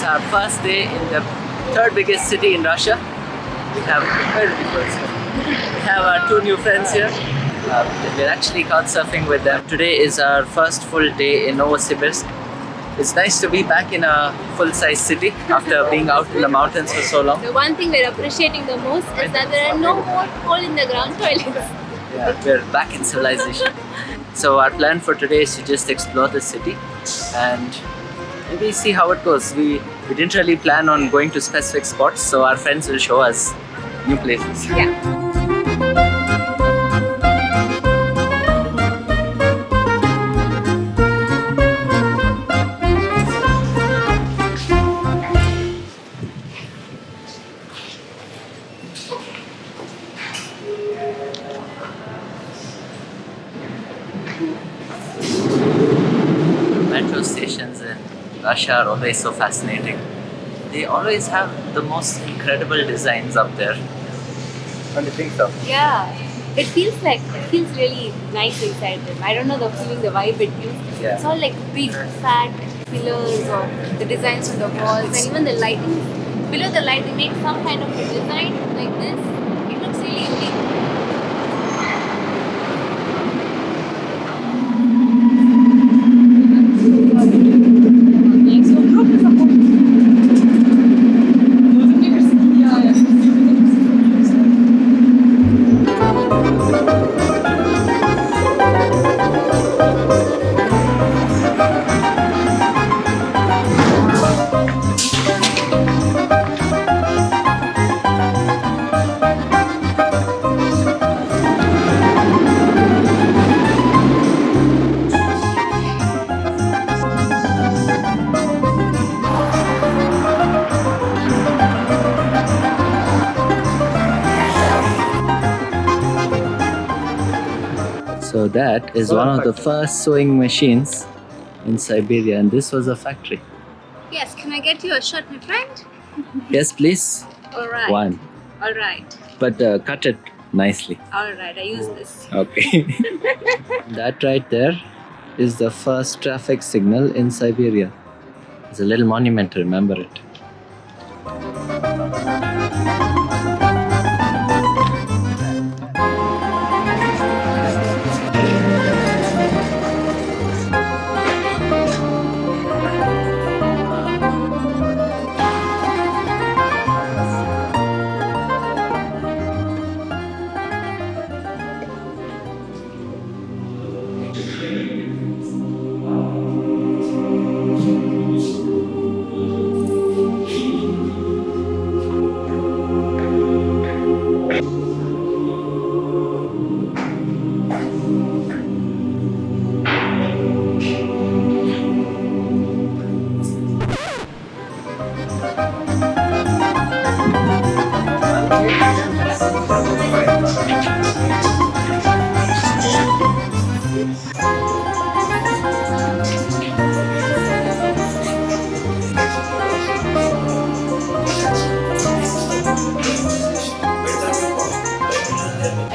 our first day in the third biggest city in Russia. We have our two new friends here. We're actually couch surfing with them. Today is our first full day in Novosibirsk. It's nice to be back in a full-size city after being out in the mountains for so long. The one thing we're appreciating the most is that there are no more hole-in-the-ground toilets. Yeah, we're back in civilization. So our plan for today is to just explore the city and maybe see how it goes. We didn't really plan on going to specific spots, so our friends will show us new places. Yeah. Metro stations in Russia are always so fascinating. They always have the most incredible designs up there. Don't you think so? Yeah. It feels really nice inside them. I don't know the feeling, the vibe it gives. Yeah. It's all like big, fat pillars or the designs on the walls and even the lighting. Below the light, they make some kind of a design like this. It looks really unique. So that is one of the first sewing machines in Siberia, and this was a factory. Yes, can I get you a shot, my friend? Yes, please. Alright. One. Alright. But cut it nicely. Alright, I use this. Okay. That right there is the first traffic signal in Siberia. There's a little monument to remember it.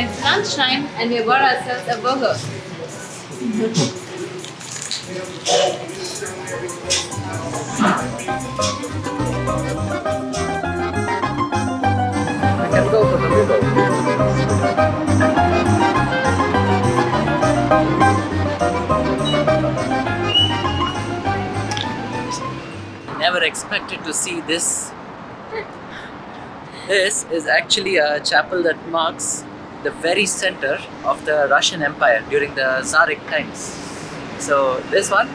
It's lunchtime and we bought ourselves a burger. I can go for the river. Never expected to see this. This is actually a chapel that marks the very center of the Russian Empire during the Tsaric times. So this one,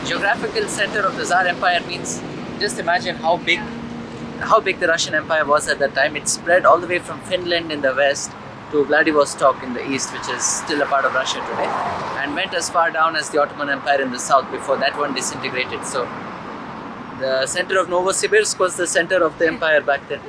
geographical center of the Tsar Empire, means just imagine how big the Russian Empire was at that time. It spread all the way from Finland in the west to Vladivostok in the east, which is still a part of Russia today, and went as far down as the Ottoman Empire in the south before that one disintegrated. So the center of Novosibirsk was the center of the empire back then.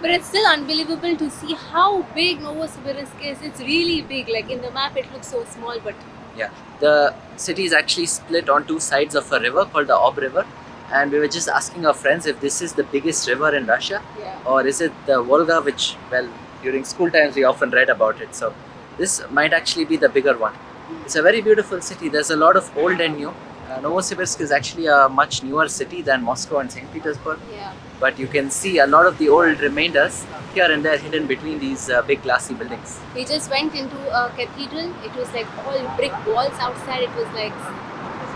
But it's still unbelievable to see how big Novosibirsk is. It's really big. Like in the map, it looks so small, but Yeah, the city is actually split on two sides of a river called the Ob River, and we were just asking our friends if this is the biggest river in Russia, or is it the Volga, which, well, during school times we often read about it. So this might actually be the bigger one. It's a very beautiful city. There's a lot of old and new. Novosibirsk is actually a much newer city than Moscow and St. Petersburg. Yeah. But you can see a lot of the old remainders here and there hidden between these big glassy buildings. We just went into a cathedral. It was like all brick walls outside. It was like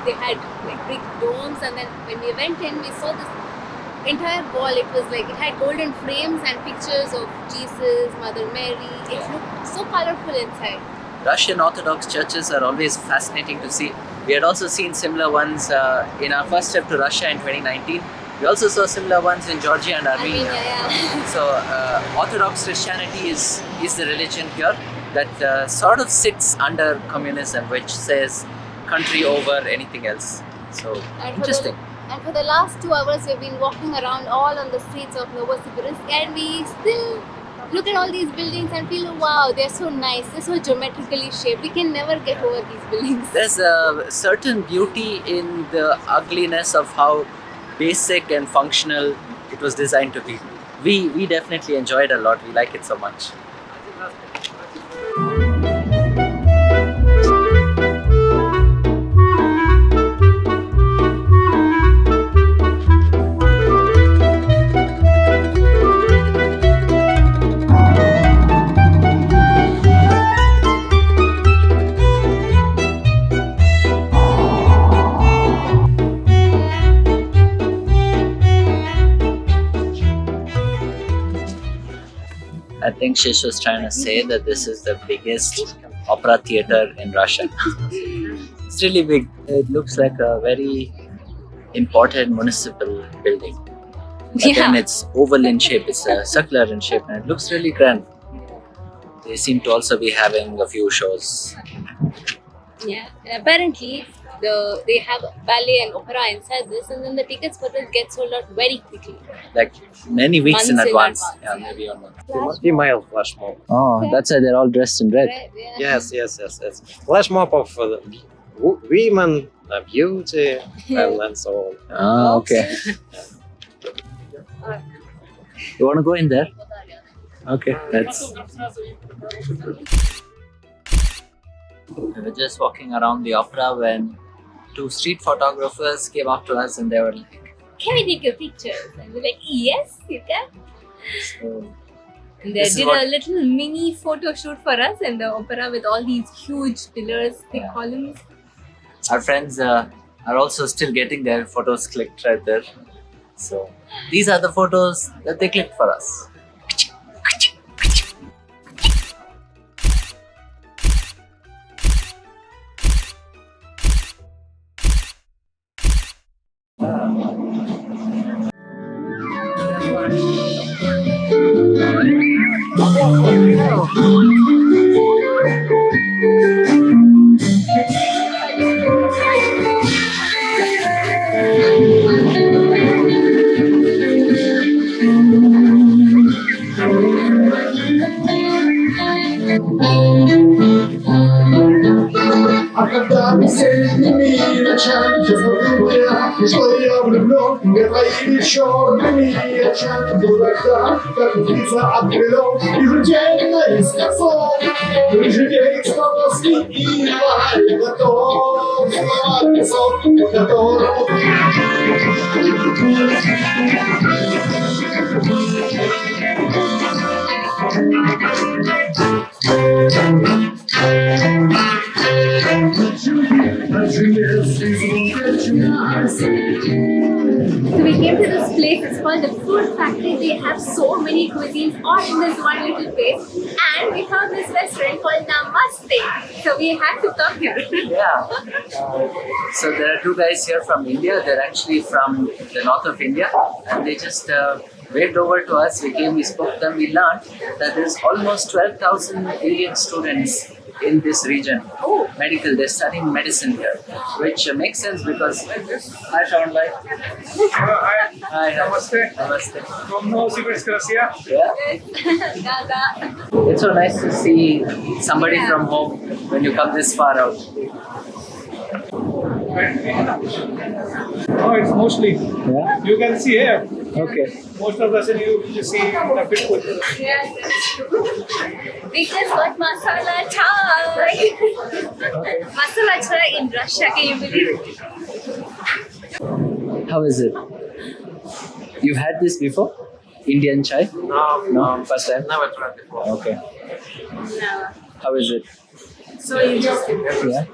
they had like brick domes, and then when we went in, we saw this entire wall. It was like it had golden frames and pictures of Jesus, Mother Mary. It looked so colorful inside. Russian Orthodox churches are always fascinating to see. We had also seen similar ones in our first trip to Russia in 2019. We also saw similar ones in Georgia and Armenia. Yeah. So Orthodox Christianity is the religion here that sort of sits under communism, which says country over anything else. So interesting. And for the last 2 hours, we've been walking around all on the streets of Novosibirsk, and we still look at all these buildings and feel, wow, they're so nice, they're so geometrically shaped. We can never get over these buildings. There's a certain beauty in the ugliness of how basic and functional it was designed to be. We definitely enjoy it a lot. We like it so much. I think Shish was trying to say that this is the biggest opera theatre in Russia. It's really big. It looks like a very important municipal building. But then it's oval in shape, it's circular in shape, and it looks really grand. They seem to also be having a few shows. Yeah, and apparently they have ballet and opera inside this, and then the tickets for this get sold out very quickly. Like many weeks in Months in advance. advance. Yeah, maybe a month. Female flash mob. Oh, that's why they're all dressed in red. Right, yeah. Yes. Flash mob of women, beauty, and so on. Ah, okay. You want to go in there? Okay, let's. We were just walking around the opera when two street photographers came up to us and they were like, Can we take your pictures? And we're like, yes, you can. so And they This is did what- a little mini photo shoot for us in the opera with all these huge pillars, thick Yeah. columns. our friends are also still getting their photos clicked right there. So these are the photos that they clicked for us. А когда весенними ночами все забыл я, и что я влюблен, где твоими черными очами был тогда, как птица от крылов, и жутейно из концов, приживей с полоски и май, готов слова песок, которому So we came to this place, it's called the Food Factory. They have so many cuisines all in this one little place. And we found this restaurant called Namaste. So we had to come here. Yeah. So there are two guys here from India. They're actually from the north of India, and they just waved over to us. We came, we spoke to them. We learned that there's almost 12,000 Indian students in this region. Oh. Medical. They're studying medicine here, which makes sense because. Hi, Shawn bhai. Hi. Namaste. Namaste. From Novosibirsk, Russia. Yeah. Gaga. It's so nice to see somebody from home when you come this far out. Oh, it's mostly. Yeah. You can see here. Okay. Most of the scene you see the big food. Yes, that's true. We just got masala chai. Masala chai in Russia, can you believe it? How is it? You've had this before? Indian chai? No? First time? Never tried before. Okay. Never. How is it? So interesting. Yeah.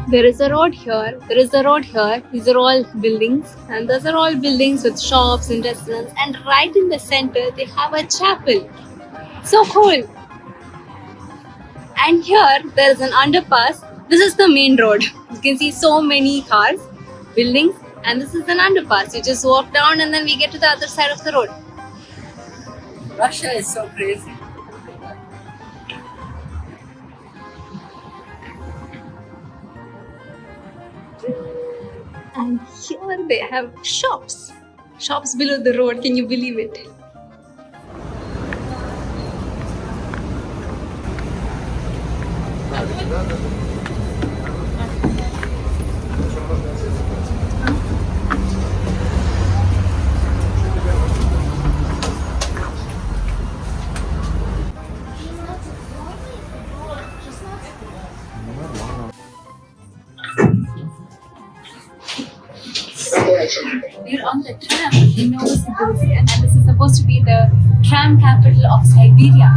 There is a road here, there is a road here. These are all buildings, and those are all buildings with shops and restaurants. And right in the center, they have a chapel. So cool. And here, there is an underpass. This is the main road. You can see so many cars, buildings, and this is an underpass. You just walk down, and then we get to the other side of the road. Russia is so crazy. And here they have shops. Shops below the road. Can you believe it? We're on the tram in Novosibirsk, and this is supposed to be the tram capital of Siberia.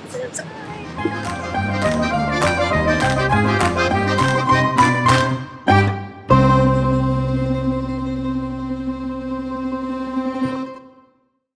Subscribe.